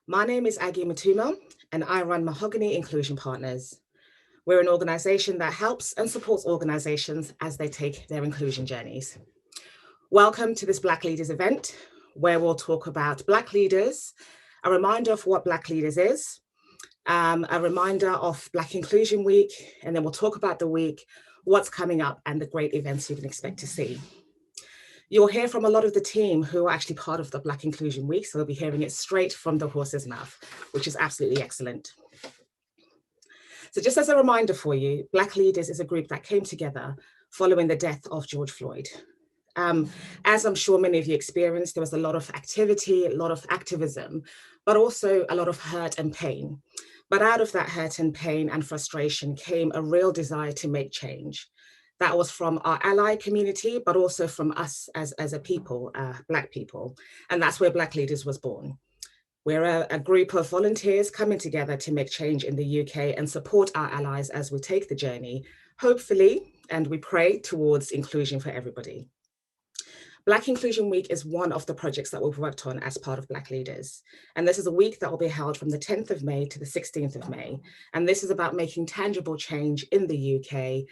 My name is Aggie Mutuma, and I run Mahogany Inclusion Partners. We're an organization that helps and supports organizations as they take their inclusion journeys. Welcome to this Black Leaders event, where we'll talk about Black leaders, a reminder of what Black Leaders is, a reminder of Black Inclusion Week, and then we'll talk about the week, what's coming up, and the great events you can expect to see. You'll hear from a lot of the team who are actually part of the Black Inclusion Week, so we'll be hearing it straight from the horse's mouth, which is absolutely excellent. So just as a reminder for you, Black Leaders is a group that came together following the death of George Floyd. As I'm sure many of you experienced, there was a lot of activity, a lot of activism, but also a lot of hurt and pain. But out of that hurt and pain and frustration came a real desire to make change. That was from our ally community, but also from us as a people, Black people. And that's where Black Leaders was born. We're a group of volunteers coming together to make change in the UK and support our allies as we take the journey, hopefully, and we pray towards inclusion for everybody. Black Inclusion Week is one of the projects that we've worked on as part of Black Leaders. And this is a week that will be held from the 10th of May to the 16th of May. And this is about making tangible change in the UK,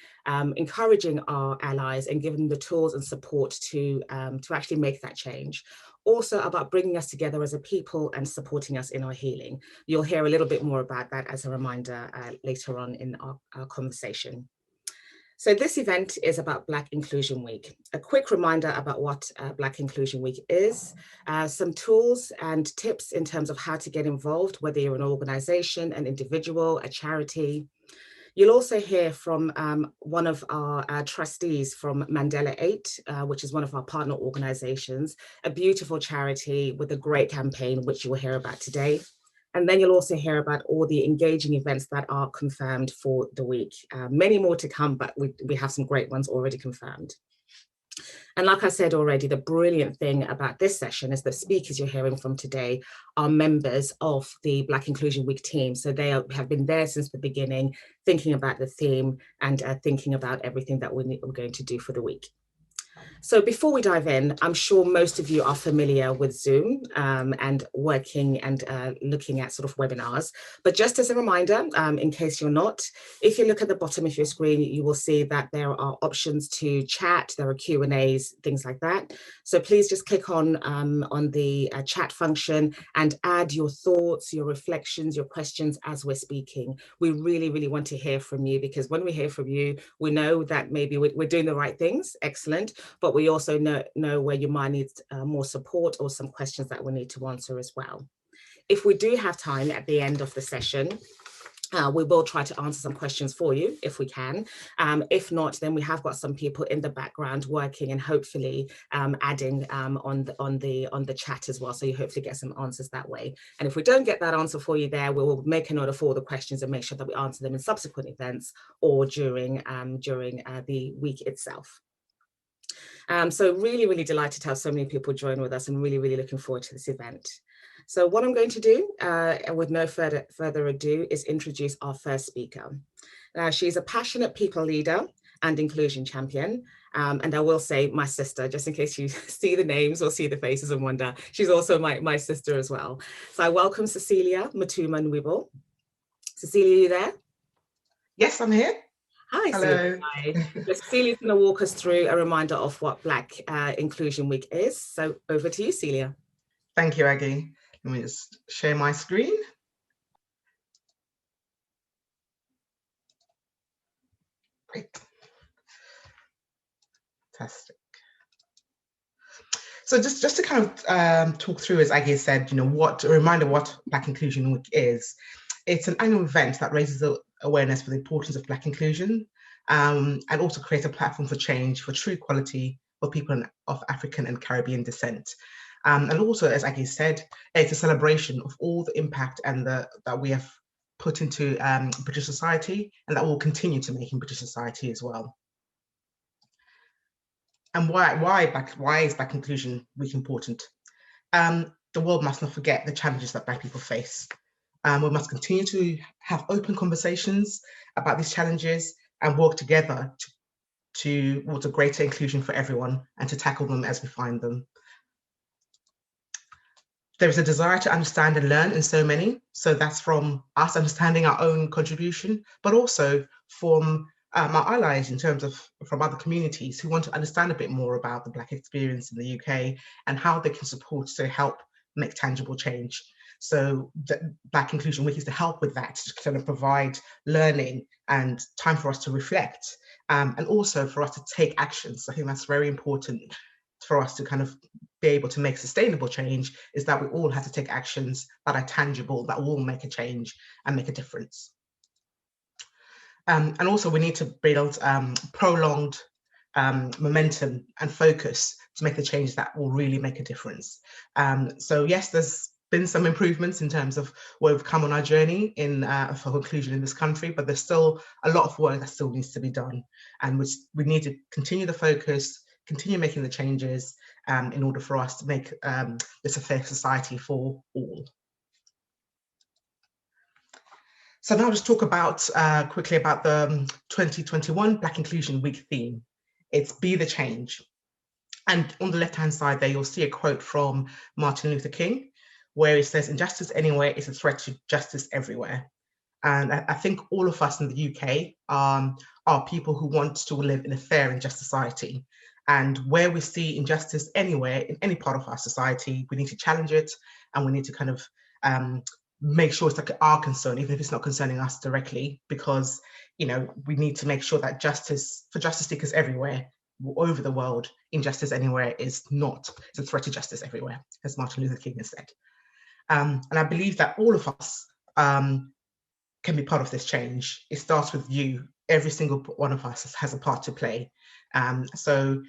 encouraging our allies and giving them the tools and support to actually make that change. Also about bringing us together as a people and supporting us in our healing. You'll hear a little bit more about that as a reminder later on in our conversation. So this event is about Black Inclusion Week. A quick reminder about what Black Inclusion Week is, some tools and tips in terms of how to get involved, whether you're an organization, an individual, a charity. You'll also hear from one of our trustees from Mandela8, which is one of our partner organizations, a beautiful charity with a great campaign, which you will hear about today. And then you'll also hear about all the engaging events that are confirmed for the week. Many more to come, but we have some great ones already confirmed. And like I said already, the brilliant thing about this session is the speakers you're hearing from today are members of the Black Inclusion Week team. So they have been there since the beginning, thinking about the theme and thinking about everything that we're going to do for the week. So before we dive in, I'm sure most of you are familiar with Zoom and working and looking at sort of webinars. But just as a reminder, in case you're not, if you look at the bottom of your screen, you will see that there are options to chat, there are Q&As, things like that. So please just click on the chat function and add your thoughts, your reflections, your questions as we're speaking. We really, really want to hear from you, because when we hear from you, we know that maybe we're doing the right things, excellent, but we also know where you might need more support or some questions that we need to answer as well. If we do have time at the end of the session, we will try to answer some questions for you if we can. If not, then we have got some people in the background working and hopefully adding on the chat as well. So you hopefully get some answers that way. And if we don't get that answer for you there, we will make a note of all the questions and make sure that we answer them in subsequent events or during the week itself. So really, really delighted to have so many people join with us and really, really looking forward to this event. So what I'm going to do, with no further ado, is introduce our first speaker. Now, she's a passionate people leader and inclusion champion. And I will say my sister, just in case you see the names or see the faces and wonder, she's also my sister as well. So I welcome Cecilia Mutuma-Nwaigbo. Cecilia, are you there? Yes, I'm here. Hi, hello. Celia's going to walk us through a reminder of what Black Inclusion Week is. So over to you, Celia. Thank you, Aggie. Let me just share my screen. Great. Fantastic. So just to kind of talk through, as Aggie said, a reminder what Black Inclusion Week is. It's an annual event that raises awareness for the importance of Black inclusion and also creates a platform for change for true equality for people of African and Caribbean descent. And also, as Aggie said, it's a celebration of all the impact and that we have put into British society and that we'll continue to make in British society as well. And why is Black Inclusion Week important? The world must not forget the challenges that Black people face. We must continue to have open conversations about these challenges and work together towards a greater inclusion for everyone and to tackle them as we find them. There is a desire to understand and learn in so many. So that's from us understanding our own contribution, but also from our allies in terms of from other communities who want to understand a bit more about the Black experience in the UK and how they can support to help make tangible change. So the Black Inclusion Week is to help with that, to kind of provide learning and time for us to reflect, and also for us to take actions. So I think that's very important for us to kind of be able to make sustainable change, is that we all have to take actions that are tangible, that will make a change and make a difference. And also we need to build prolonged momentum and focus to make the change that will really make a difference. So yes, there's been some improvements in terms of where we've come on our journey for inclusion in this country, but there's still a lot of work that still needs to be done. And we need to continue the focus, continue making the changes in order for us to make this a fair society for all. So now I'll just talk about quickly about the 2021 Black Inclusion Week theme. It's Be the Change. And on the left-hand side there, you'll see a quote from Martin Luther King, where he says, "Injustice anywhere is a threat to justice everywhere." And I think all of us in the UK are people who want to live in a fair and just society. And where we see injustice anywhere, in any part of our society, we need to challenge it, and we need to kind of make sure it's like our concern, even if it's not concerning us directly, because, you know, we need to make sure that justice seekers everywhere, over the world, injustice anywhere is not, it's a threat to justice everywhere, as Martin Luther King has said. And I believe that all of us can be part of this change. It starts with you. Every single one of us has a part to play. So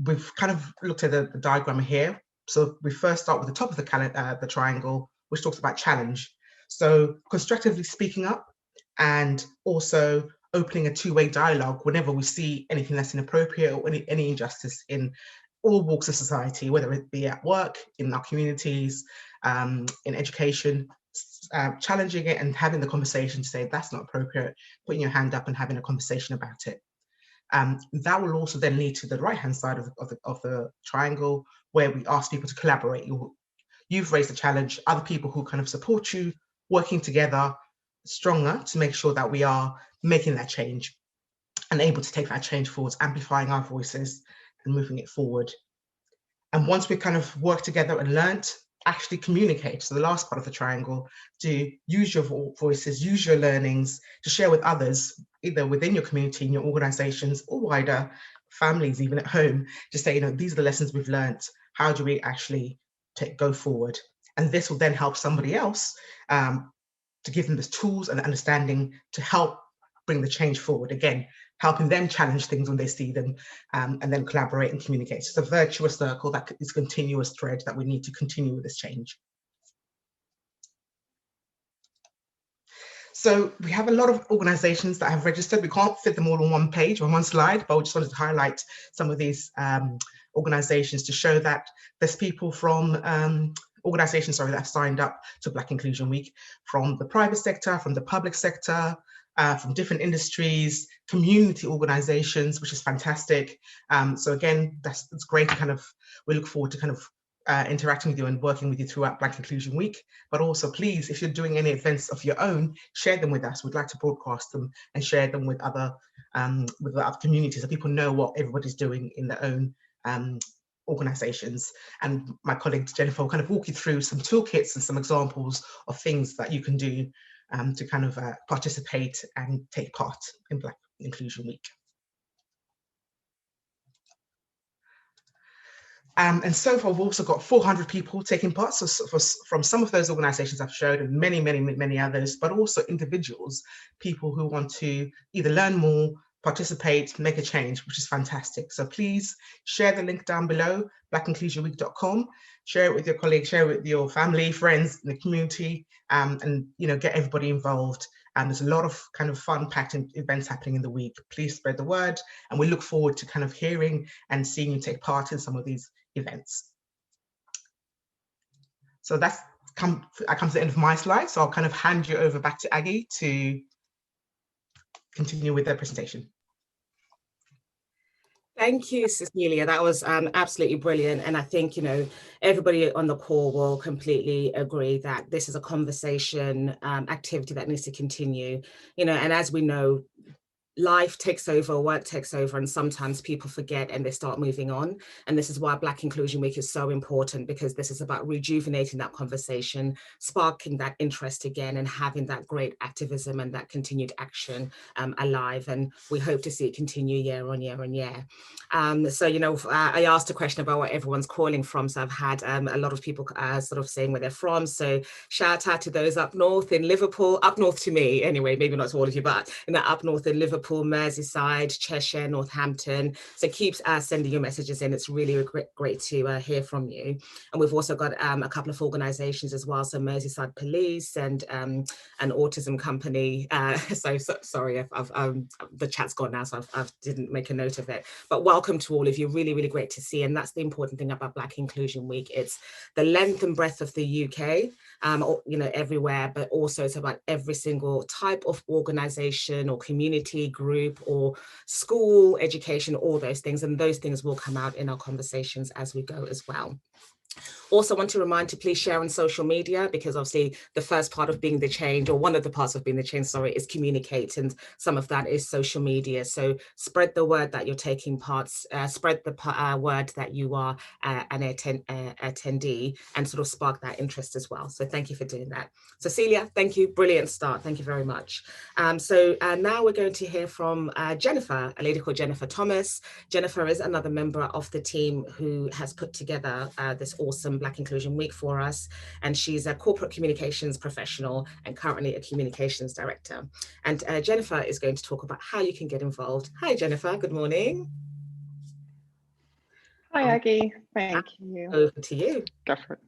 we've kind of looked at the diagram here. So we first start with the top of the triangle, which talks about challenge. So constructively speaking up, and also opening a two-way dialogue whenever we see anything that's inappropriate or any injustice in all walks of society, whether it be at work, in our communities, in education, challenging it and having the conversation to say that's not appropriate, putting your hand up and having a conversation about it. That will also then lead to the right-hand side of the triangle, where we ask people to collaborate. You've raised a challenge, other people who kind of support you, working together stronger to make sure that we are making that change and able to take that change forwards, amplifying our voices and moving it forward. And once we kind of work together and learnt, actually communicate. So the last part of the triangle, to use your voices, use your learnings to share with others, either within your community, in your organizations, or wider families, even at home, to say, you know, these are the lessons we've learnt. How do we actually go forward? And this will then help somebody else to give them the tools and the understanding to help bring the change forward. Again, helping them challenge things when they see them, and then collaborate and communicate. So it's a virtuous circle that is a continuous thread that we need to continue with this change. So we have a lot of organizations that have registered. We can't fit them all on one page, on one slide, but I just wanted to highlight some of these organizations to show that there's people from organizations, that have signed up to Black Inclusion Week, from the private sector, from the public sector, from different industries, community organizations, which is fantastic. So again, it's great to kind of, we look forward to kind of interacting with you and working with you throughout Black Inclusion Week. But also, please, if you're doing any events of your own, share them with us. We'd like to broadcast them and share them with other communities, so people know what everybody's doing in their own organizations. And my colleague Jennifer will kind of walk you through some toolkits and some examples of things that you can do to kind of participate and take part in Black Inclusion Week. And so far, we've also got 400 people taking part, so from some of those organizations I've showed, and many, many, many others, but also individuals, people who want to either learn more, participate, make a change, which is fantastic. So please share the link down below, blackinclusionweek.com, share it with your colleagues, share it with your family, friends in the community, and get everybody involved. And there's a lot of kind of fun-packed events happening in the week. Please spread the word, and we look forward to kind of hearing and seeing you take part in some of these events. So I come to the end of my slide, so I'll kind of hand you over back to Aggie to continue with their presentation. Thank you, Cecilia. That was absolutely brilliant. And I think, everybody on the call will completely agree that this is a conversation activity that needs to continue, and as we know, life takes over, work takes over, and sometimes people forget and they start moving on. And this is why Black Inclusion Week is so important, because this is about rejuvenating that conversation, sparking that interest again, and having that great activism and that continued action alive. And we hope to see it continue year on year on year. So, I asked a question about where everyone's calling from. So I've had a lot of people sort of saying where they're from. So shout out to those up north in Liverpool, up north to me anyway, maybe not to all of you, but up north in Liverpool, Merseyside, Cheshire, Northampton. So keep sending your messages in. It's really great to hear from you. And we've also got a couple of organisations as well. So Merseyside Police and an autism company. So sorry, the chat's gone now, so I didn't make a note of it. But welcome to all of you. Really, really great to see. And that's the important thing about Black Inclusion Week. It's the length and breadth of the UK, everywhere, but also it's about every single type of organisation or community group or school, education, all those things. And those things will come out in our conversations as we go as well. Also want to remind to please share on social media, because obviously the first part of being the change, or one of the parts of being the change, sorry, is communicate. And some of that is social media. So spread the word that you're taking parts, spread the word that you are an attendee, and sort of spark that interest as well. So thank you for doing that. Cecilia, thank you. Brilliant start. Thank you very much. So now we're going to hear from Jennifer, a lady called Jennifer Thomas. Jennifer is another member of the team who has put together this awesome Black Inclusion Week for us. And she's a corporate communications professional and currently a communications director. And Jennifer is going to talk about how you can get involved. Hi, Jennifer. Good morning. Hi, Aggie. Thank you. Over to you. Go for it.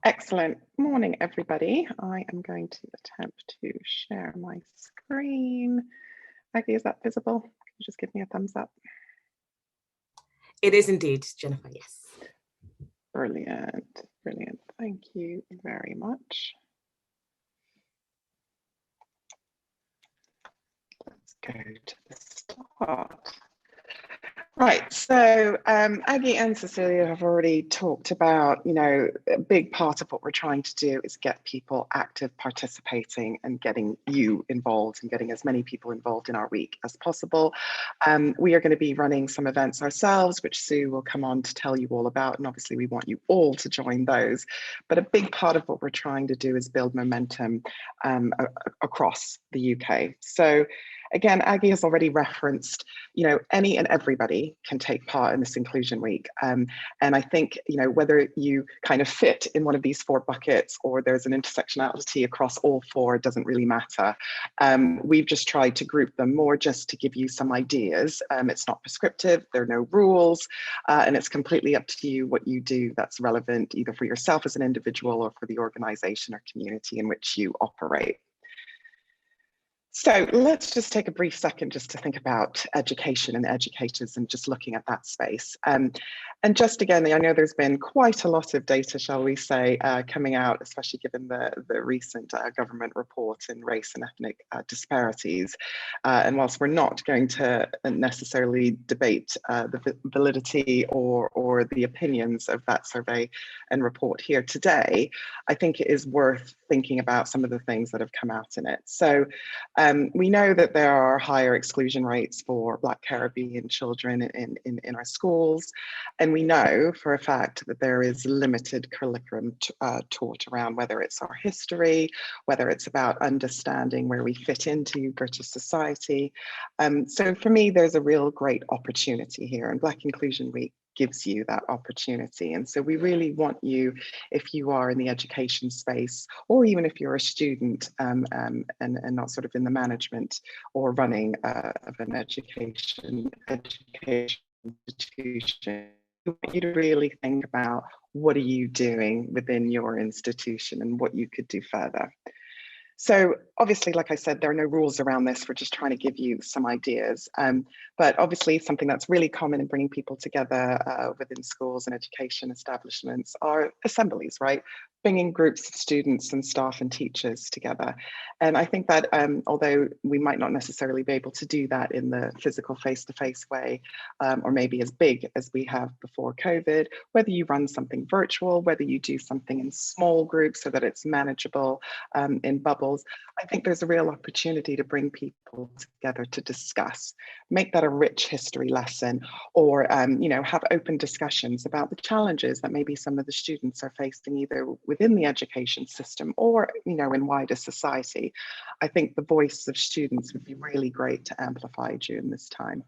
Excellent. Morning, everybody. I am going to attempt to share my screen. Aggie, is that visible? Can you just give me a thumbs up? It is indeed, Jennifer, yes. Brilliant, brilliant. Thank you very much. Let's go to the start. Right, so Aggie and Cecilia have already talked about, a big part of what we're trying to do is get people active, participating, and getting you involved and getting as many people involved in our week as possible. We are going to be running some events ourselves, which Sue will come on to tell you all about, and obviously we want you all to join those. But a big part of what we're trying to do is build momentum across the UK. So again, Aggie has already referenced, any and everybody can take part in this Inclusion Week. And I think, whether you kind of fit in one of these 4 buckets or there's an intersectionality across all 4, doesn't really matter. We've just tried to group them more just to give you some ideas. It's not prescriptive, there are no rules, and it's completely up to you what you do that's relevant either for yourself as an individual or for the organization or community in which you operate. So let's just take a brief second just to think about education and educators and just looking at that space. And just again, I know there's been quite a lot of data, shall we say, coming out, especially given the recent government report in race and ethnic disparities. And whilst we're not going to necessarily debate the validity or the opinions of that survey and report here today, I think it is worth thinking about some of the things that have come out in it. So we know that there are higher exclusion rates for Black Caribbean children in our schools. And we know for a fact that there is limited curriculum taught around whether it's our history, whether it's about understanding where we fit into British society. So for me, there's a real great opportunity here, and Black Inclusion Week gives you that opportunity. And so we really want you, if you are in the education space, or even if you're a student and not sort of in the management or running of an education institution, we want you to really think about what are you doing within your institution and what you could do further. So obviously, like I said, there are no rules around this. We're just trying to give you some ideas. But obviously something that's really common in bringing people together within schools and education establishments are assemblies, right? Bringing groups of students and staff and teachers together. And I think that although we might not necessarily be able to do that in the physical face-to-face way, or maybe as big as we have before COVID, whether you run something virtual, whether you do something in small groups so that it's manageable in bubbles, I think there's a real opportunity to bring people together to discuss, make that a rich history lesson, or you know, have open discussions about the challenges that maybe some of the students are facing either within the education system or, you know, in wider society. I think the voice of students would be really great to amplify during this time.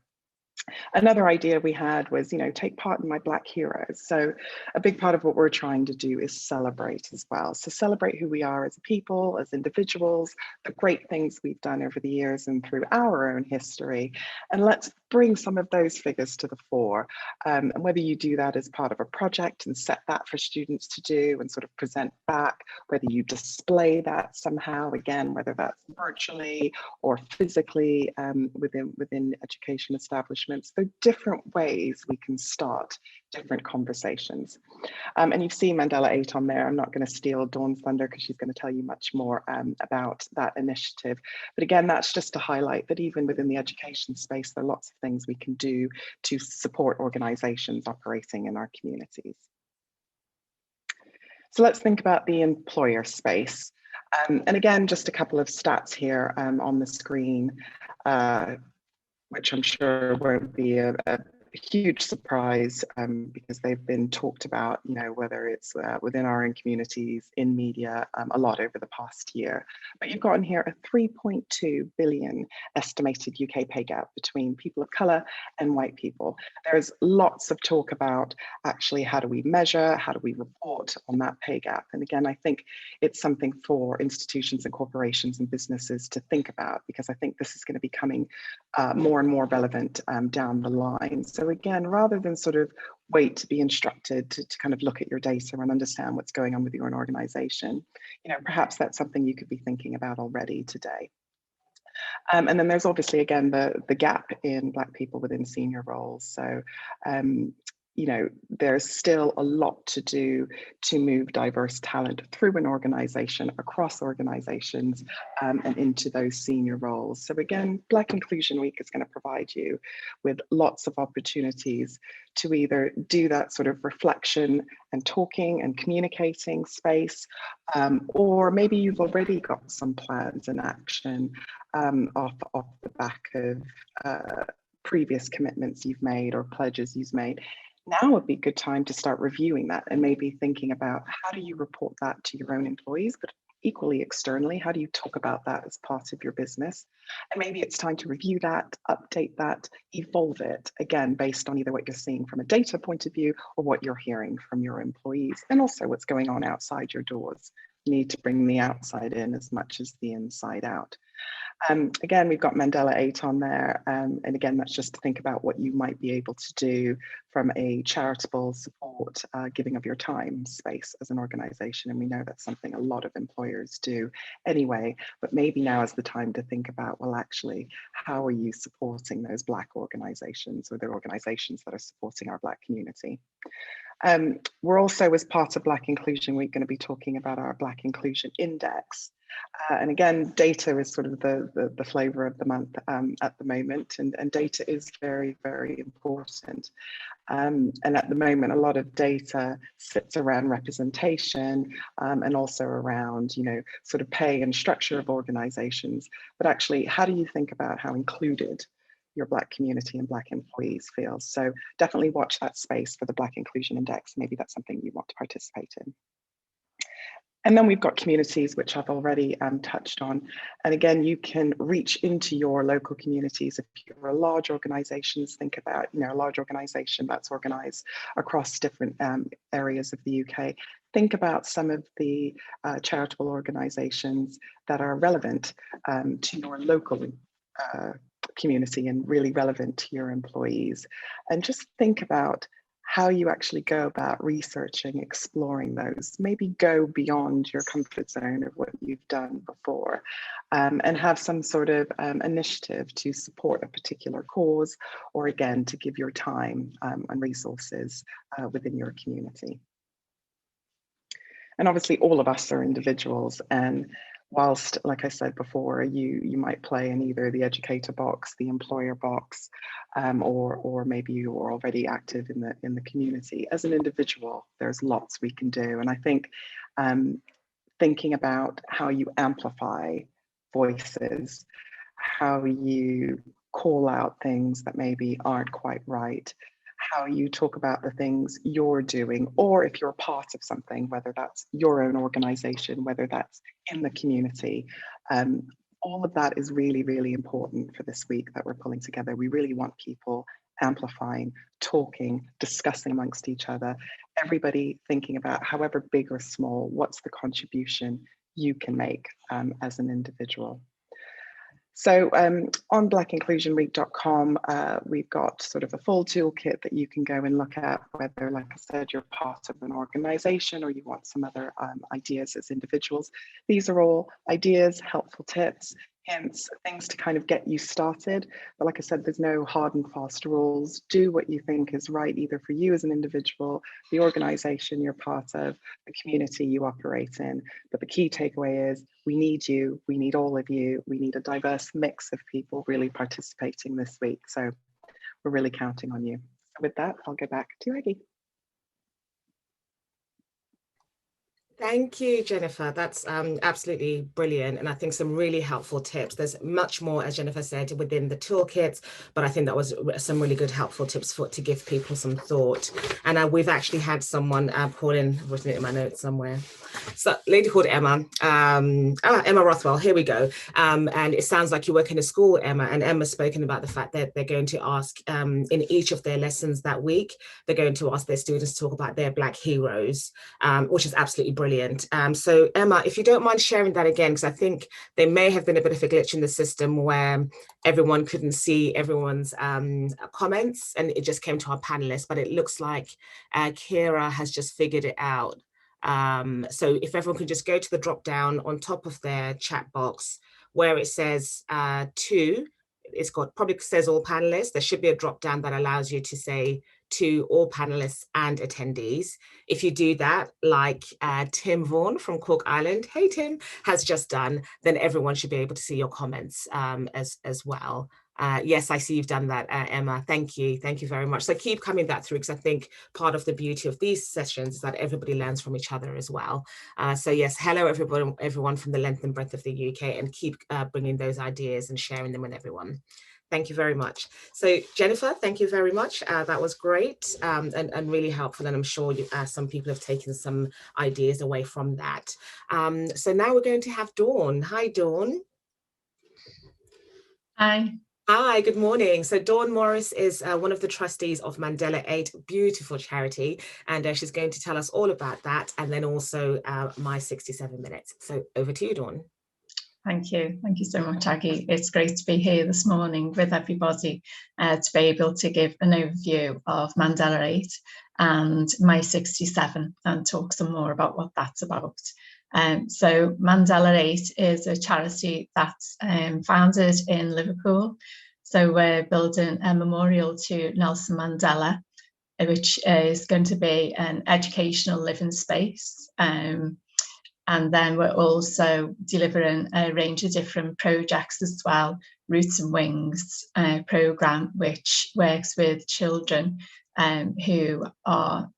Another idea we had was, you know, take part in my Black heroes. So a big part of what we're trying to do is celebrate as well. So celebrate who we are as a people, as individuals, the great things we've done over the years and through our own history. And let's bring some of those figures to the fore. And whether you do that as part of a project and set that for students to do and sort of present back, whether you display that somehow, again, whether that's virtually or physically within education establishments. There are different ways we can start different conversations. And you've seen Mandela8 on there. I'm not going to steal Dawn's thunder because she's going to tell you much more about that initiative. But again, that's just to highlight that even within the education space, there are lots of things we can do to support organizations operating in our communities. So let's think about the employer space. And again, just a couple of stats here on the screen, which I'm sure won't be a huge surprise because they've been talked about, you know, whether it's within our own communities, in media, a lot over the past year. But you've got in here a 3.2 billion estimated UK pay gap between people of colour and white people. There's lots of talk about actually how do we measure, how do we report on that pay gap? And again, I think it's something for institutions and corporations and businesses to think about, because I think this is going to be coming more and more relevant down the line. So again, rather than sort of wait to be instructed to kind of look at your data and understand what's going on with your own organization, you know, perhaps that's something you could be thinking about already today. And then there's obviously, again, the gap in Black people within senior roles. So, you know, there's still a lot to do to move diverse talent through an organization, across organizations, and into those senior roles. So again, Black Inclusion Week is going to provide you with lots of opportunities to either do that sort of reflection and talking and communicating space, or maybe you've already got some plans in action off the back of previous commitments you've made or pledges you've made. Now would be a good time to start reviewing that and maybe thinking about how do you report that to your own employees, but equally externally, how do you talk about that as part of your business? And maybe it's time to review that, update that, evolve it, again, based on either what you're seeing from a data point of view or what you're hearing from your employees, and also what's going on outside your doors. You need to bring the outside in as much as the inside out. Again, we've got Mandela8 on there. And again, that's just to think about what you might be able to do from a charitable support, giving of your time space as an organization. And we know that's something a lot of employers do anyway, but maybe now is the time to think about, well, actually, how are you supporting those Black organizations or the organizations that are supporting our Black community? We're also, as part of Black Inclusion Week, going to be talking about our Black Inclusion Index. And again, data is sort of the flavor of the month at the moment, and data is very, very important. And at the moment, a lot of data sits around representation and also around, you know, sort of pay and structure of organizations. But actually, how do you think about how included your Black community and Black employees feel? So definitely watch that space for the Black Inclusion Index. Maybe that's something you want to participate in. And then we've got communities, which I've already touched on. And again, you can reach into your local communities. If you're a large organizations, think about, you know, a large organization that's organized across different areas of the UK. Think about some of the charitable organizations that are relevant to your local community and really relevant to your employees. And just think about how you actually go about researching, exploring those, maybe go beyond your comfort zone of what you've done before, and have some sort of initiative to support a particular cause, or again, to give your time and resources within your community. And obviously all of us are individuals, and whilst, like I said before, you might play in either the educator box, the employer box, or maybe you are already active in the community. As an individual, there's lots we can do. And I think thinking about how you amplify voices, how you call out things that maybe aren't quite right, how you talk about the things you're doing, or if you're part of something, whether that's your own organization, whether that's in the community. All of that is really, really important for this week that we're pulling together. We really want people amplifying, talking, discussing amongst each other, everybody thinking about, however big or small, what's the contribution you can make as an individual. So on blackinclusionweek.com, we've got sort of a full toolkit that you can go and look at, whether, like I said, you're part of an organization or you want some other ideas as individuals. These are all ideas, helpful tips, hints, things to kind of get you started. But like I said, there's no hard and fast rules. Do what you think is right, either for you as an individual, the organization you're part of, the community you operate in. But the key takeaway is we need you, we need all of you, we need a diverse mix of people really participating this week. So we're really counting on you. So with that, I'll go back to Aggie. Thank you, Jennifer. That's absolutely brilliant. And I think some really helpful tips. There's much more, as Jennifer said, within the toolkits, but I think that was some really good helpful tips to give people some thought. And we've actually had someone call in, I've written it in my notes somewhere. So a lady called Emma, Emma Rothwell, here we go. And it sounds like you work in a school, Emma, and Emma's spoken about the fact that they're going to ask in each of their lessons that week, they're going to ask their students to talk about their Black heroes, which is absolutely brilliant. So Emma, if you don't mind sharing that again, because I think there may have been a bit of a glitch in the system where everyone couldn't see everyone's comments and it just came to our panelists, but it looks like Kira has just figured it out. So if everyone could just go to the drop down on top of their chat box where it says it's got, probably says all panelists, there should be a drop down that allows you to say to all panelists and attendees. If you do that, like Tim Vaughan from Cork Island, hey Tim, has just done, then everyone should be able to see your comments as well. Yes, I see you've done that, Emma. Thank you very much. So keep coming that through, because I think part of the beauty of these sessions is that everybody learns from each other as well. So yes, hello everyone from the length and breadth of the UK, and keep bringing those ideas and sharing them with everyone. Thank you very much. So Jennifer, thank you very much. That was great and really helpful. And I'm sure some people have taken some ideas away from that. So now we're going to have Dawn. Hi, Dawn. Hi. Hi, good morning. So Dawn Morris is one of the trustees of Mandela8, beautiful charity, and she's going to tell us all about that, and then also my 67 minutes. So over to you, Dawn. Thank you so much, Aggie. It's great to be here this morning with everybody to be able to give an overview of Mandela8 and my 67 and talk some more about what that's about. So Mandela8 is a charity that's founded in Liverpool. So we're building a memorial to Nelson Mandela, which is going to be an educational living space. And then we're also delivering a range of different projects as well. Roots and Wings programme, which works with children who are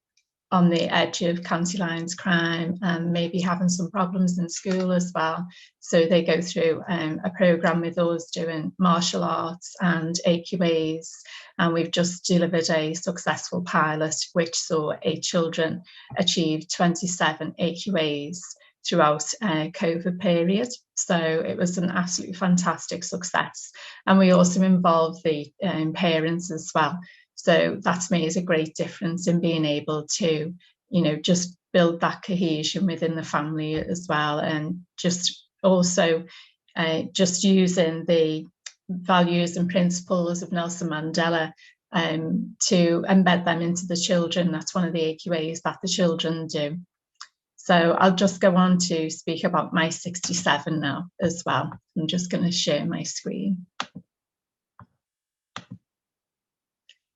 on the edge of county lines crime and maybe having some problems in school as well. So they go through a programme with us doing martial arts and AQAs. And we've just delivered a successful pilot which saw 8 children achieve 27 AQAs throughout COVID period. So it was an absolutely fantastic success. And we also involved the parents as well. So that made a great difference in being able to, just build that cohesion within the family as well. And just also just using the values and principles of Nelson Mandela to embed them into the children. That's one of the AQAs that the children do. So I'll just go on to speak about My 67 now as well. I'm just going to share my screen.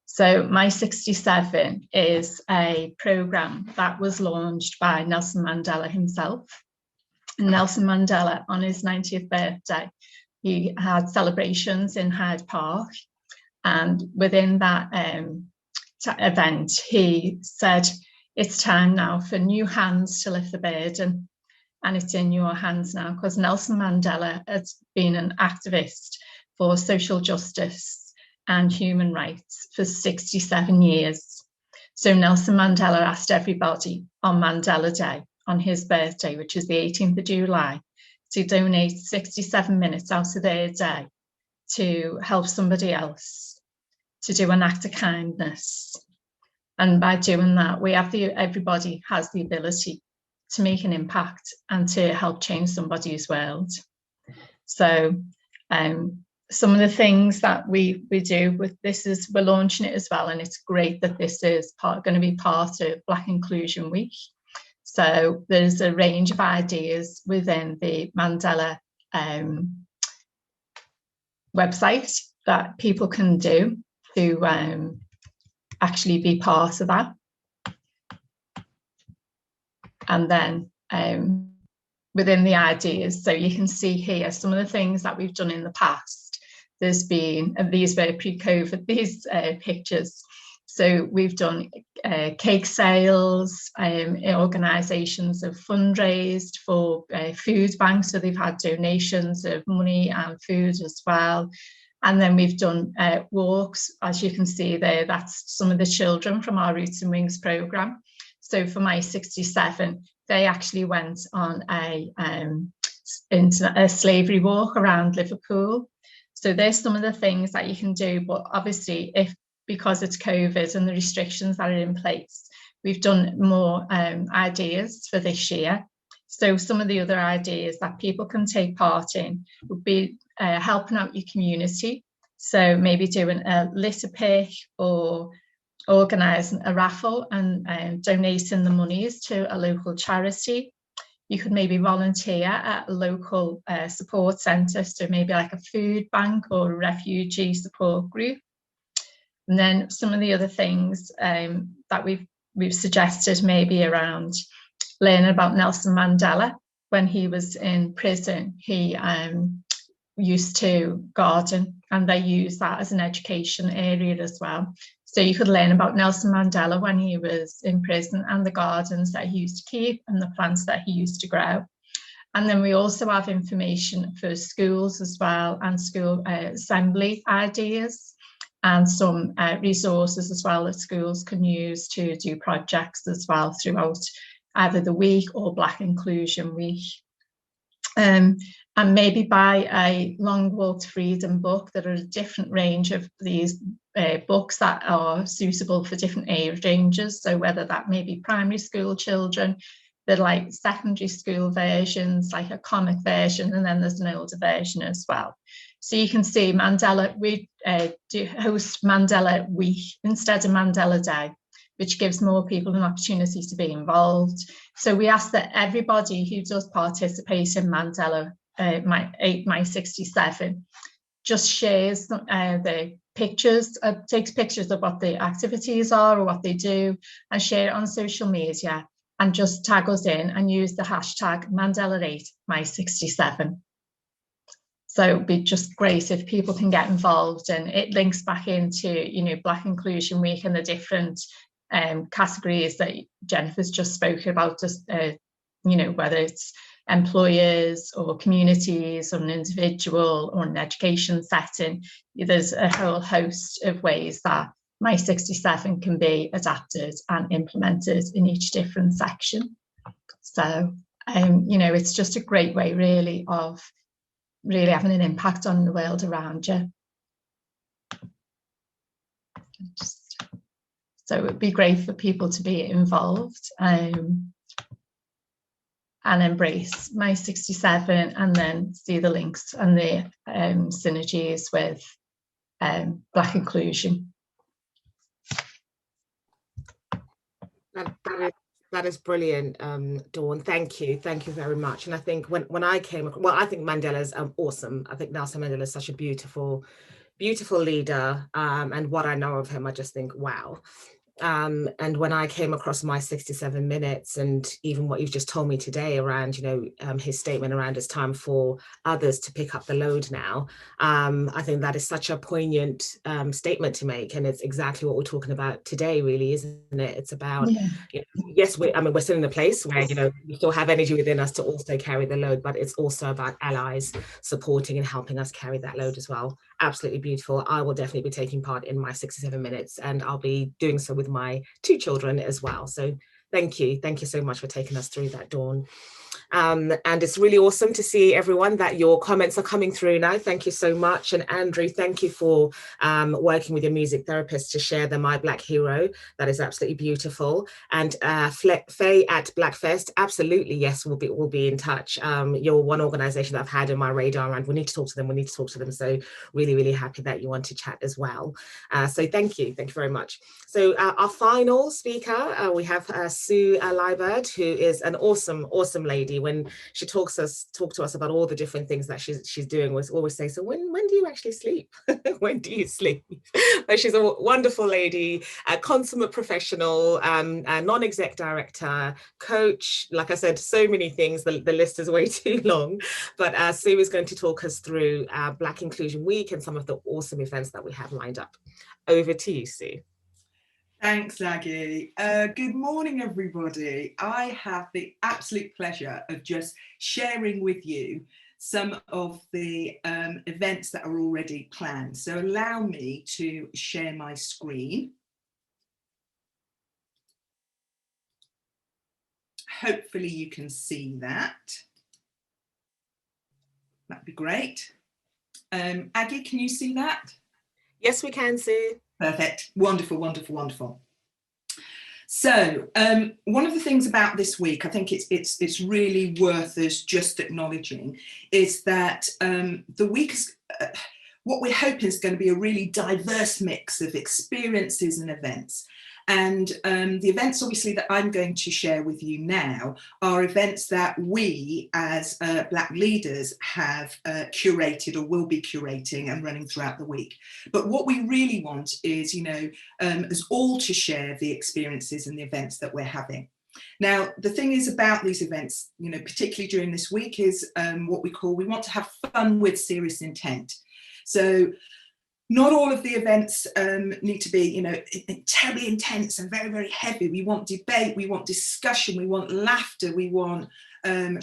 So My 67 is a programme that was launched by Nelson Mandela himself. And Nelson Mandela, on his 90th birthday, he had celebrations in Hyde Park. And within that event, he said, it's time now for new hands to lift the burden. And it's in your hands now, because Nelson Mandela has been an activist for social justice and human rights for 67 years. So Nelson Mandela asked everybody on Mandela Day, on his birthday, which is the 18th of July, to donate 67 minutes out of their day to help somebody else, to do an act of kindness. And by doing that, everybody has the ability to make an impact and to help change somebody's world. So some of the things that we do with this is we're launching it as well, and it's great that this is going to be part of Black Inclusion Week. So there's a range of ideas within the Mandela website that people can do to actually be part of that. And then within the ideas, so you can see here some of the things that we've done in the past. There's been, these were pre-COVID, these pictures. So we've done cake sales, organisations have fundraised for food banks, so they've had donations of money and food as well. And then we've done walks, as you can see there, that's some of the children from our Roots and Wings programme. So for My 67, they actually went on a slavery walk around Liverpool. So there's some of the things that you can do, but obviously because it's COVID and the restrictions that are in place, we've done more ideas for this year. So some of the other ideas that people can take part in would be helping out your community. So maybe doing a litter pick or organising a raffle and donating the monies to a local charity. You could maybe volunteer at a local support centre, so maybe like a food bank or a refugee support group. And then some of the other things that we've suggested maybe around learning about Nelson Mandela. When he was in prison, he used to garden, and they use that as an education area as well. So you could learn about Nelson Mandela when he was in prison and the gardens that he used to keep and the plants that he used to grow. And then we also have information for schools as well, and school assembly ideas, and some resources as well that schools can use to do projects as well throughout either the week or Black Inclusion Week. And maybe buy a Long Walk to Freedom book. There are a different range of these books that are suitable for different age ranges. So whether that may be primary school children, they're like secondary school versions, like a comic version, and then there's an older version as well. So you can see Mandela, we do host Mandela Week instead of Mandela Day, which gives more people an opportunity to be involved. So we ask that everybody who does participate in Mandela My 67 just shares the pictures, takes pictures of what the activities are or what they do, and share it on social media, and just tag us in and use the hashtag Mandela8 My 67. So it'd be just great if people can get involved, and it links back into, you know, Black Inclusion Week and the different categories that Jennifer's just spoken about, just you know, whether it's employers or communities or an individual or an education setting. There's a whole host of ways that My 67 can be adapted and implemented in each different section. So you know, it's just a great way really of really having an impact on the world around you. So it would be great for people to be involved and embrace My 67, and then see the links and the synergies with Black inclusion. That is brilliant, Dawn. Thank you very much. And I think when I came across, well, I think Mandela's awesome. I think Nelson Mandela is such a beautiful leader, and what I know of him, I just think, wow. And when I came across my 67 minutes, and even what you've just told me today around, his statement around it's time for others to pick up the load now, I think that is such a poignant statement to make, and it's exactly what we're talking about today, really, isn't it? It's about, yes, we're still in a place where, we still have energy within us to also carry the load, but it's also about allies supporting and helping us carry that load as well. Absolutely beautiful. I will definitely be taking part in my 67 minutes, and I'll be doing so with my 2 children as well. So thank you so much for taking us through that, Dawn. And it's really awesome to see everyone that your comments are coming through now. Thank you so much. And Andrew, thank you for working with your music therapist to share the My Black Hero. That is absolutely beautiful. And Faye at Blackfest, absolutely, yes, we'll be in touch. You're one organization that I've had in my radar, and we need to talk to them. So really happy that you want to chat as well. So thank you very much. So our final speaker, we have Sue Liburd, who is an awesome lady. When she talk to us about all the different things that she's doing, we always say, so when do you actually sleep? When do you sleep? But she's a wonderful lady, a consummate professional, a non-exec director, coach. Like I said, so many things. The list is way too long. But Sue is going to talk us through Black Inclusion Week and some of the awesome events that we have lined up. Over to you, Sue. Thanks, Aggie. Good morning, everybody. I have the absolute pleasure of just sharing with you some of the events that are already planned. So allow me to share my screen. Hopefully you can see that. That'd be great. Aggie, can you see that? Yes, we can, Sue. Perfect. Wonderful. So one of the things about this week, I think it's really worth us just acknowledging, is that the week is what we're hoping is going to be a really diverse mix of experiences and events. And the events, obviously, that I'm going to share with you now are events that we as Black leaders have curated or will be curating and running throughout the week. But what we really want is, us all to share the experiences and the events that we're having. Now, the thing is about these events, particularly during this week, is what we want to have fun with serious intent. So not all of the events need to be, terribly intense and very, very heavy. We want debate, we want discussion, we want laughter, we want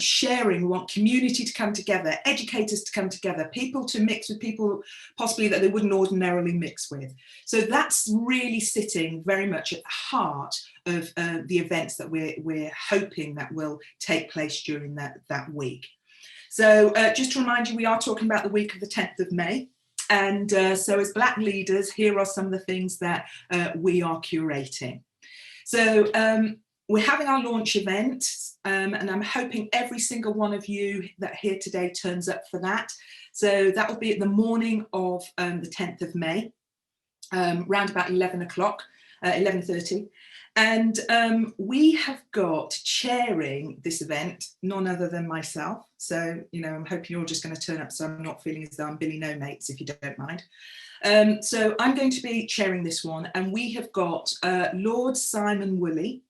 sharing, we want community to come together, educators to come together, people to mix with people possibly that they wouldn't ordinarily mix with. So that's really sitting very much at the heart of the events that we're hoping that will take place during that week. So just to remind you, we are talking about the week of the 10th of May. And so as Black leaders, here are some of the things that we are curating. So we're having our launch event, and I'm hoping every single one of you that are here today turns up for that. So that will be at the morning of the 10th of May, round about 11 o'clock, 11:30. And we have got chairing this event, none other than myself. So, I'm hoping you're all just going to turn up so I'm not feeling as though I'm Billy No Mates, if you don't mind. So I'm going to be chairing this one, and we have got Lord Simon Woolley,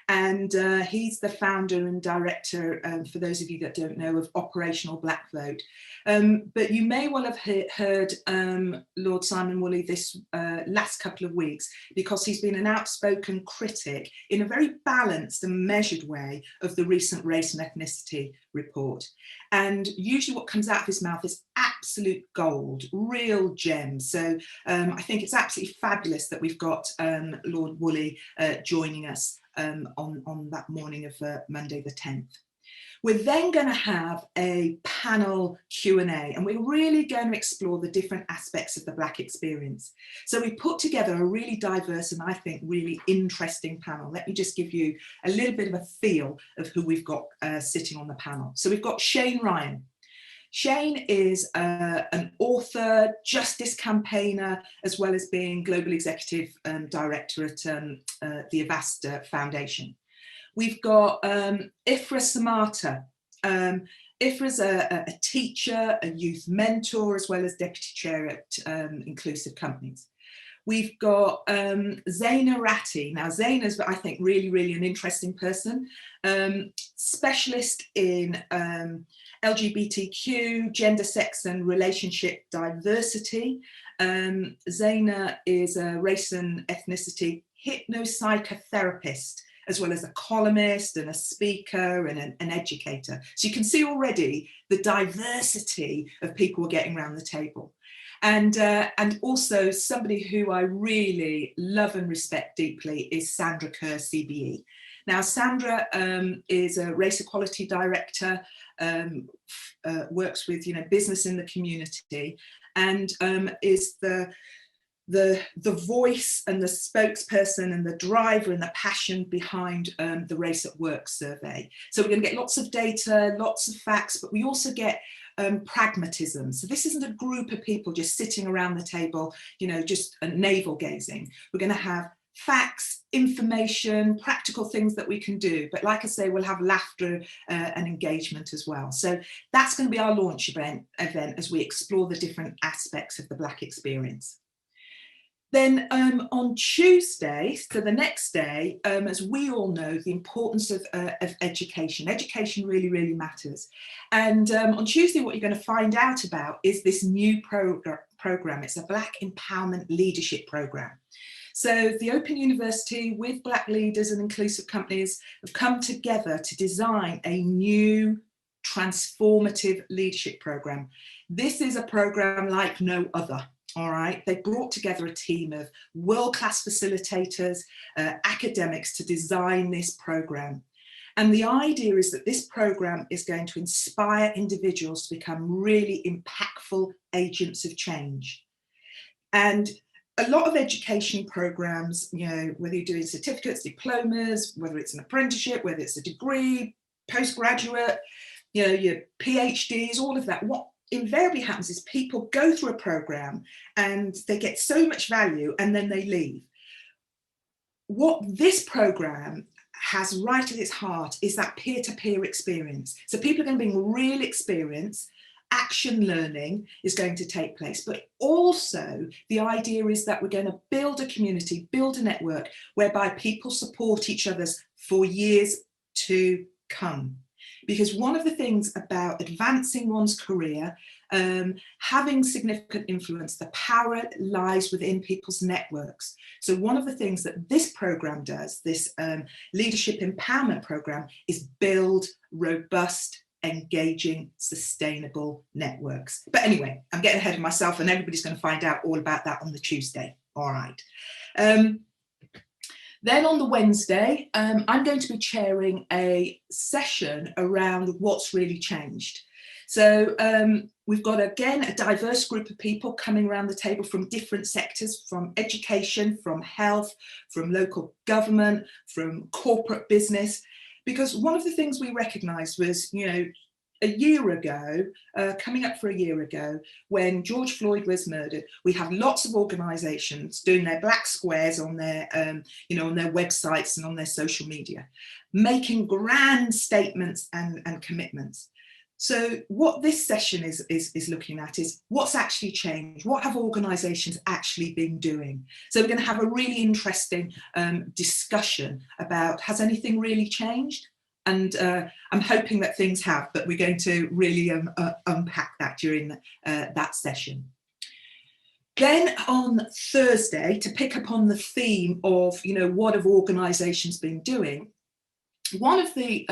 and he's the founder and director, for those of you that don't know, of Operational Black Vote. But you may well have heard Lord Simon Woolley this last couple of weeks, because he's been an outspoken critic in a very balanced and measured way of the recent race and ethnicity report. And usually what comes out of his mouth is absolute gold, real gems. So I think it's absolutely fabulous that we've got Lord Woolley joining us on that morning of Monday the 10th. We're then going to have a panel Q&A, and we're really going to explore the different aspects of the Black experience. So we put together a really diverse and I think really interesting panel. Let me just give you a little bit of a feel of who we've got sitting on the panel. So we've got Shane Ryan. Shane is an author, justice campaigner, as well as being Global Executive Director at the Avasta Foundation. We've got Ifra Samata. Ifra's a teacher, a youth mentor, as well as Deputy Chair at Inclusive Companies. We've got Zaina Ratti. Now, Zaina's, I think, really an interesting person. Specialist in LGBTQ, gender, sex and relationship diversity. Zaina is a race and ethnicity hypnopsychotherapist, as well as a columnist and a speaker and an educator. So you can see already the diversity of people we're getting around the table. And also somebody who I really love and respect deeply is Sandra Kerr, CBE. Now, Sandra is a race equality director, works with business in the community, and is the voice and the spokesperson and the driver and the passion behind the Race at Work survey. So we're going to get lots of data, lots of facts, but we also get pragmatism. So this isn't a group of people just sitting around the table, just navel gazing. We're going to have facts, information, practical things that we can do. But like I say, we'll have laughter and engagement as well. So that's going to be our launch event as we explore the different aspects of the Black experience. Then on Tuesday, so the next day, as we all know, the importance of education. Education really matters. And on Tuesday, what you're going to find out about is this new program. It's a Black Empowerment Leadership Program. So the Open University with Black leaders and inclusive companies have come together to design a new transformative leadership program. This is a program like no other. All right, they brought together a team of world-class facilitators, academics to design this program. And the idea is that this program is going to inspire individuals to become really impactful agents of change. And a lot of education programs, whether you're doing certificates, diplomas, whether it's an apprenticeship, whether it's a degree, postgraduate, your PhDs, all of that, what invariably happens is people go through a program and they get so much value and then they leave. What this program has right at its heart is that peer-to-peer experience. So people are going to bring real experience, action learning is going to take place, but also the idea is that we're going to build a community, build a network whereby people support each other for years to come. Because one of the things about advancing one's career, having significant influence, the power lies within people's networks. So one of the things that this program does, this leadership empowerment program, is build robust, engaging, sustainable networks. But anyway, I'm getting ahead of myself and everybody's going to find out all about that on the Tuesday. All right. Then on the Wednesday, I'm going to be chairing a session around what's really changed. So we've got, again, a diverse group of people coming around the table from different sectors, from education, from health, from local government, from corporate business. Because one of the things we recognised was, a year ago, coming up for a year ago, when George Floyd was murdered, we have lots of organisations doing their black squares on their, on their websites and on their social media, making grand statements and commitments. So what this session is looking at is what's actually changed. What have organisations actually been doing? So we're going to have a really interesting discussion about, has anything really changed? And I'm hoping that things have, but we're going to really unpack that during that session. Then on Thursday, to pick up on the theme of, what have organisations been doing, one of the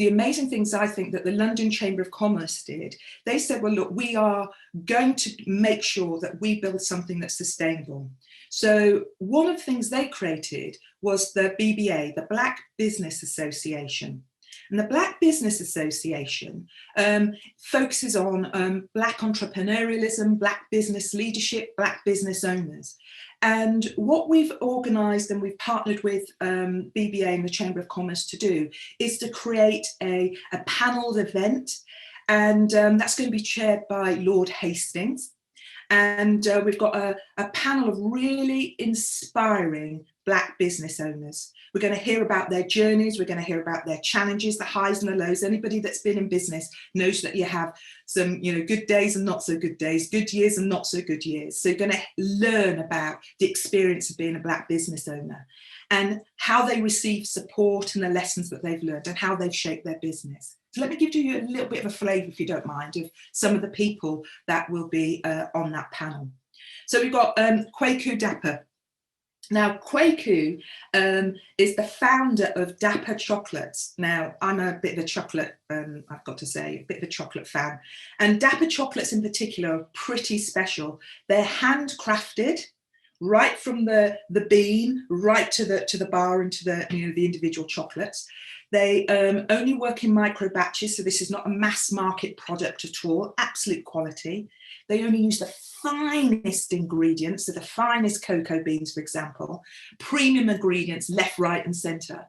amazing things I think that the London Chamber of Commerce did, they said, well, look, we are going to make sure that we build something that's sustainable. So one of the things they created was the BBA, the Black Business Association. And the Black Business Association focuses on Black entrepreneurialism, Black business leadership, Black business owners. And what we've organised and we've partnered with BBA and the Chamber of Commerce to do is to create a panelled event. And that's going to be chaired by Lord Hastings. And we've got a panel of really inspiring Black business owners. We're going to hear about their journeys. We're going to hear about their challenges, the highs and the lows. Anybody that's been in business knows that you have some, good days and not so good days, good years and not so good years. So you're going to learn about the experience of being a Black business owner and how they receive support and the lessons that they've learned and how they've shaped their business. So let me give you a little bit of a flavour, if you don't mind, of some of the people that will be on that panel. So we've got Kwaku Dapper. Now, Kwaku is the founder of Dapper Chocolates. Now, I'm a bit of a chocolate, I've got to say, a bit of a chocolate fan. And Dapper Chocolates in particular are pretty special. They're handcrafted, right from the bean, right to the bar and to the individual chocolates. They only work in micro batches, so this is not a mass market product at all, absolute quality. They only use the finest ingredients, so the finest cocoa beans, for example, premium ingredients left, right and centre.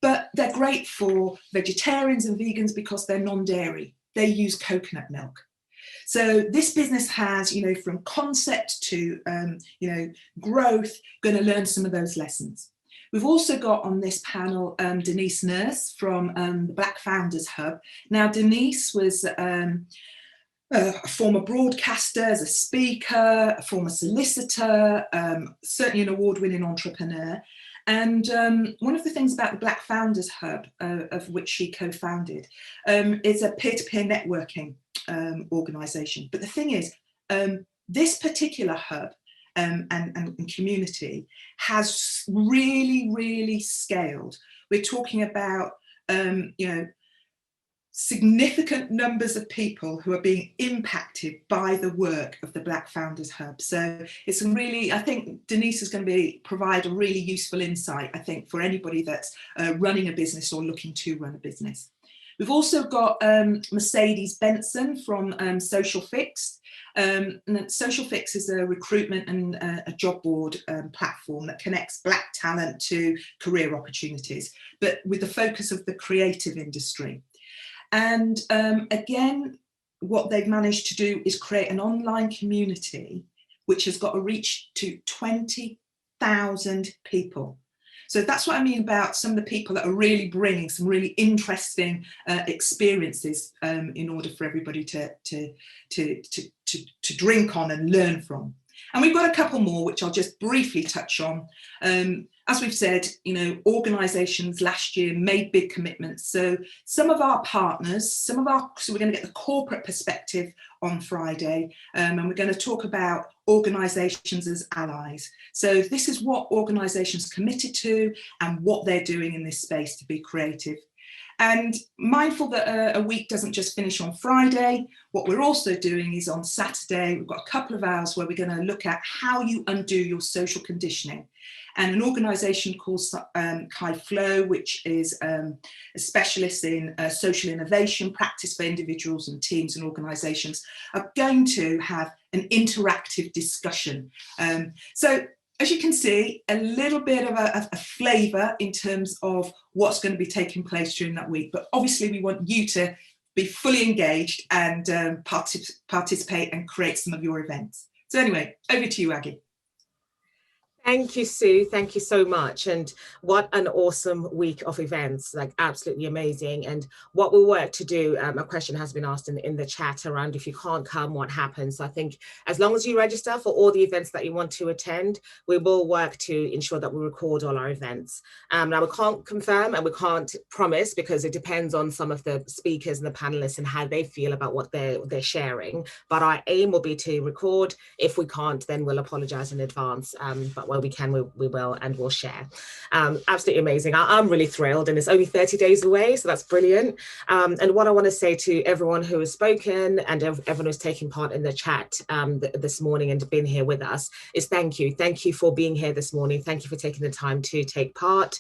But they're great for vegetarians and vegans because they're non-dairy. They use coconut milk. So this business has, from concept to, growth, going to learn some of those lessons. We've also got on this panel Denise Nurse from the Black Founders Hub. Now, Denise was a former broadcaster, as a speaker, a former solicitor, certainly an award-winning entrepreneur. And one of the things about the Black Founders Hub, of which she co-founded, is a peer-to-peer networking organisation. But the thing is, this particular hub and community has really scaled. We're talking about, significant numbers of people who are being impacted by the work of the Black Founders Hub. So it's really, I think Denise is going to provide a really useful insight, I think, for anybody that's running a business or looking to run a business. We've also got Mercedes Benson from Social Fix. And Social Fix is a recruitment and a job board platform that connects Black talent to career opportunities, but with the focus of the creative industry. And again, what they've managed to do is create an online community which has got a reach to 20,000 people. So that's what I mean about some of the people that are really bringing some really interesting experiences in order for everybody to drink on and learn from. And we've got a couple more, which I'll just briefly touch on. As we've said, organisations last year made big commitments. So some of our partners, so we're going to get the corporate perspective on Friday, and we're going to talk about organisations as allies. So this is what organisations committed to and what they're doing in this space to be creative. And mindful that a week doesn't just finish on Friday, what we're also doing is on Saturday, we've got a couple of hours where we're going to look at how you undo your social conditioning. And an organisation called Kai Flow, which is a specialist in social innovation practice for individuals and teams and organisations, are going to have an interactive discussion. So as you can see, a little bit of a flavour in terms of what's going to be taking place during that week. But obviously we want you to be fully engaged and participate and create some of your events. So anyway, over to you, Aggie. Thank you, Sue. Thank you so much. And what an awesome week of events, like absolutely amazing. And what we'll work to do, a question has been asked in the chat around if you can't come, what happens? So I think as long as you register for all the events that you want to attend, we will work to ensure that we record all our events. Now we can't confirm and we can't promise because it depends on some of the speakers and the panelists and how they feel about what they're sharing. But our aim will be to record. If we can't, then we'll apologize in advance. But where we can, we will, and we'll share. Absolutely amazing. I'm really thrilled, and it's only 30 days away, so that's brilliant. And what I want to say to everyone who has spoken and everyone who's taking part in the chat this morning and been here with us is thank you. Thank you for being here this morning. Thank you for taking the time to take part.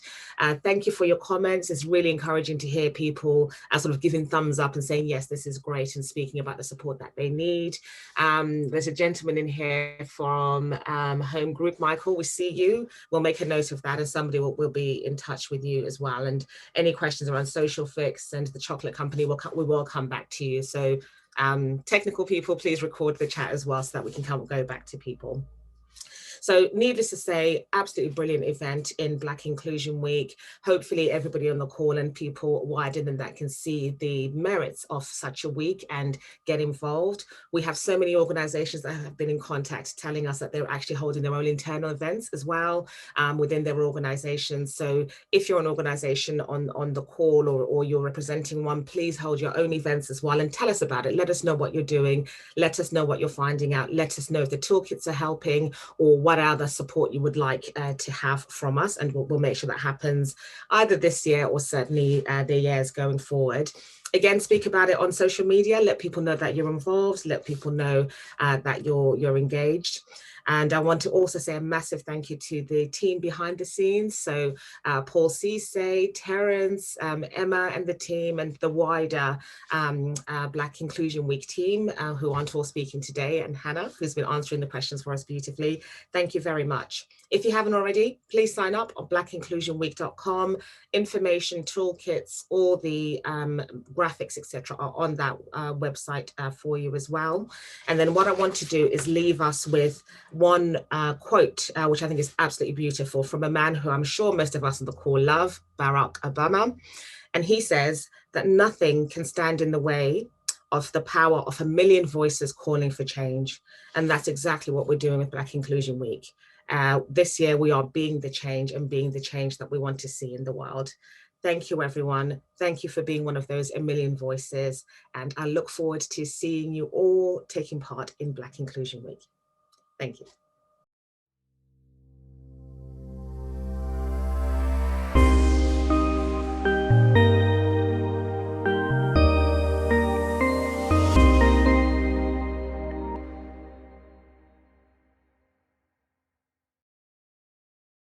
Thank you for your comments. It's really encouraging to hear people sort of giving thumbs up and saying, yes, this is great, and speaking about the support that they need. There's a gentleman in here from Home Group, Michael, we see you, we'll make a note of that, and somebody will be in touch with you as well. And any questions around Social Fix and the chocolate company, we will come back to you. So technical people, please record the chat as well so that we can go back to people. So needless to say, absolutely brilliant event in Black Inclusion Week. Hopefully everybody on the call and people wider than that can see the merits of such a week and get involved. We have so many organizations that have been in contact telling us that they're actually holding their own internal events as well within their organizations. So if you're an organization on the call or you're representing one, please hold your own events as well and tell us about it. Let us know what you're doing. Let us know what you're finding out. Let us know if the toolkits are helping or what other support you would like to have from us, and we'll make sure that happens either this year or certainly the years going forward. Again, speak about it on social media, let people know that you're involved, let people know that you're engaged. And I want to also say a massive thank you to the team behind the scenes. So Paul Cisse, Terence, Emma and the team, and the wider Black Inclusion Week team who aren't all speaking today, and Hannah, who's been answering the questions for us beautifully. Thank you very much. If you haven't already, please sign up on blackinclusionweek.com. Information, toolkits, all the graphics, etc. are on that website for you as well. And then what I want to do is leave us with one quote, which I think is absolutely beautiful, from a man who I'm sure most of us on the call love, Barack Obama. And he says that nothing can stand in the way of the power of 1 million voices calling for change. And that's exactly what we're doing with Black Inclusion Week. This year, we are being the change and being the change that we want to see in the world. Thank you, everyone. Thank you for being one of those 1 million voices. And I look forward to seeing you all taking part in Black Inclusion Week. Thank you.